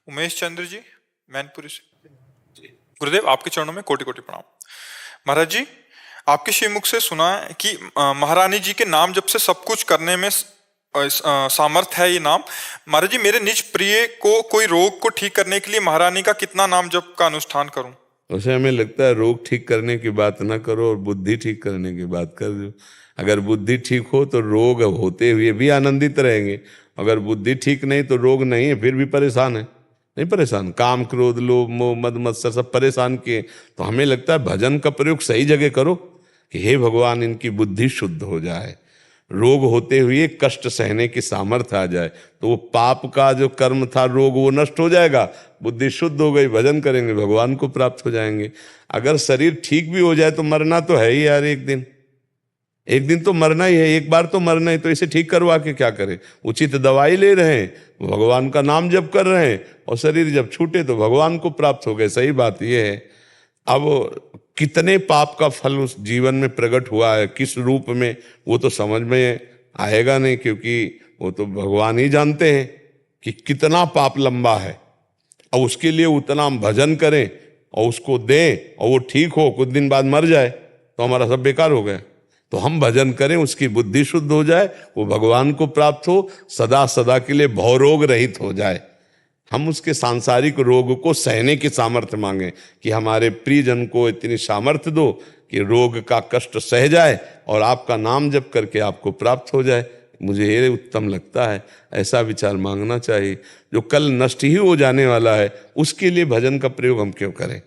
उमेश चंद्र जी, मैनपुरी से। गुरुदेव, आपके चरणों में कोटि कोटि प्रणाम। महाराज जी, आपके श्रीमुख से सुना है कि महारानी जी के नाम जप से सब कुछ करने में सामर्थ है ये नाम। महाराज जी, मेरे निज प्रिय को कोई रोग को ठीक करने के लिए महारानी का कितना नाम जप का अनुष्ठान करूं? उसे हमें लगता है रोग ठीक करने की बात ना करो और बुद्धि ठीक करने की बात कर दो। अगर बुद्धि ठीक हो तो रोग होते हुए भी आनंदित रहेंगे। अगर बुद्धि ठीक नहीं तो रोग नहीं है, फिर भी परेशान है। नहीं परेशान, काम क्रोध लोभ मोह मद मत्सर सब परेशान किए। तो हमें लगता है भजन का प्रयोग सही जगह करो कि हे भगवान, इनकी बुद्धि शुद्ध हो जाए, रोग होते हुए कष्ट सहने की सामर्थ्य आ जाए, तो वो पाप का जो कर्म था रोग वो नष्ट हो जाएगा, बुद्धि शुद्ध हो गई, भजन करेंगे भगवान को प्राप्त हो जाएंगे। अगर शरीर ठीक भी हो जाए तो मरना तो है ही यार, एक दिन तो मरना ही है, एक बार तो मरना ही, तो इसे ठीक करवा के क्या करें? उचित दवाई ले रहे हैं, भगवान का नाम जप कर रहे हैं, और शरीर जब छूटे तो भगवान को प्राप्त हो गए। सही बात यह है। अब कितने पाप का फल उस जीवन में प्रकट हुआ है, किस रूप में, वो तो समझ में आएगा नहीं, क्योंकि वो तो भगवान ही जानते हैं कि कितना पाप लंबा है। और उसके लिए उतना हम भजन करें और उसको दें और वो ठीक हो, कुछ दिन बाद मर जाए तो हमारा सब बेकार हो गया। तो हम भजन करें, उसकी बुद्धि शुद्ध हो जाए, वो भगवान को प्राप्त हो, सदा सदा के लिए भवरोग रहित हो जाए। हम उसके सांसारिक रोग को सहने की सामर्थ्य मांगे कि हमारे प्रियजन को इतनी सामर्थ्य दो कि रोग का कष्ट सह जाए और आपका नाम जप करके आपको प्राप्त हो जाए। मुझे ये उत्तम लगता है, ऐसा विचार मांगना चाहिए। जो कल नष्ट ही हो जाने वाला है उसके लिए भजन का प्रयोग हम क्यों करें?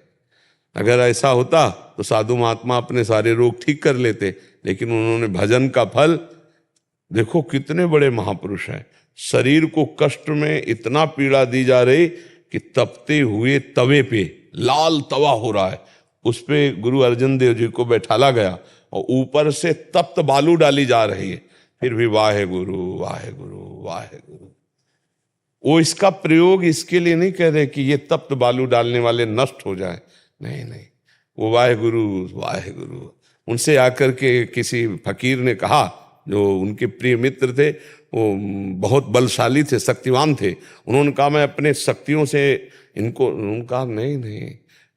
अगर ऐसा होता तो साधु महात्मा अपने सारे रोग ठीक कर लेते, लेकिन उन्होंने भजन का फल, देखो कितने बड़े महापुरुष हैं, शरीर को कष्ट में इतना पीड़ा दी जा रही कि तपते हुए तवे पे, लाल तवा हो रहा है, उस पे गुरु अर्जन देव जी को बैठाला गया और ऊपर से तप्त बालू डाली जा रही है, फिर भी वाहे गुरु वाहे गुरु वाहे गुरु। वो इसका प्रयोग इसके लिए नहीं कह रहे कि ये तप्त बालू डालने वाले नष्ट हो जाए, नहीं नहीं, वो वाहे गुरु वाहे गुरु। उनसे आकर के किसी फकीर ने कहा, जो उनके प्रिय मित्र थे, वो बहुत बलशाली थे, शक्तिवान थे, उन्होंने कहा मैं अपने शक्तियों से इनको, उन्होंने कहा नहीं नहीं,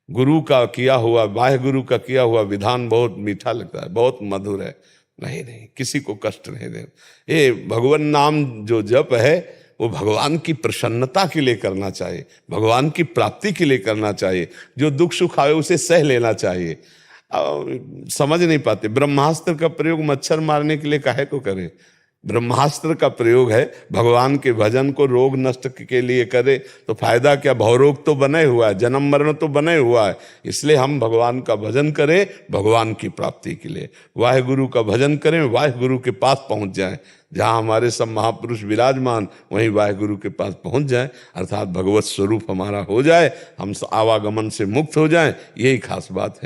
गुरु का किया हुआ, वाहे गुरु का किया हुआ विधान बहुत मीठा लगता है, बहुत मधुर है, नहीं नहीं, किसी को कष्ट नहीं देना। ये भगवान नाम जो जप है वो भगवान की प्रसन्नता के लिए करना चाहिए, भगवान की प्राप्ति के लिए करना चाहिए। जो दुख सुख आए उसे सह लेना चाहिए। समझ नहीं पाते, ब्रह्मास्त्र का प्रयोग मच्छर मारने के लिए काहे को करें? ब्रह्मास्त्र का प्रयोग है भगवान के भजन को रोग नष्ट के लिए करे, तो फायदा क्या? भवरोग तो बने हुआ है, जन्म मरण तो बने हुआ है, इसलिए हम भगवान का भजन करें भगवान की प्राप्ति के लिए। वाहे गुरु का भजन करें, वाहे गुरु के पास पहुंच जाएं, जहाँ हमारे सब महापुरुष विराजमान वहीं वाहे गुरु के पास पहुंच जाएं, अर्थात भगवत स्वरूप हमारा हो जाए, हम आवागमन से मुक्त हो जाएं, यही खास बात है।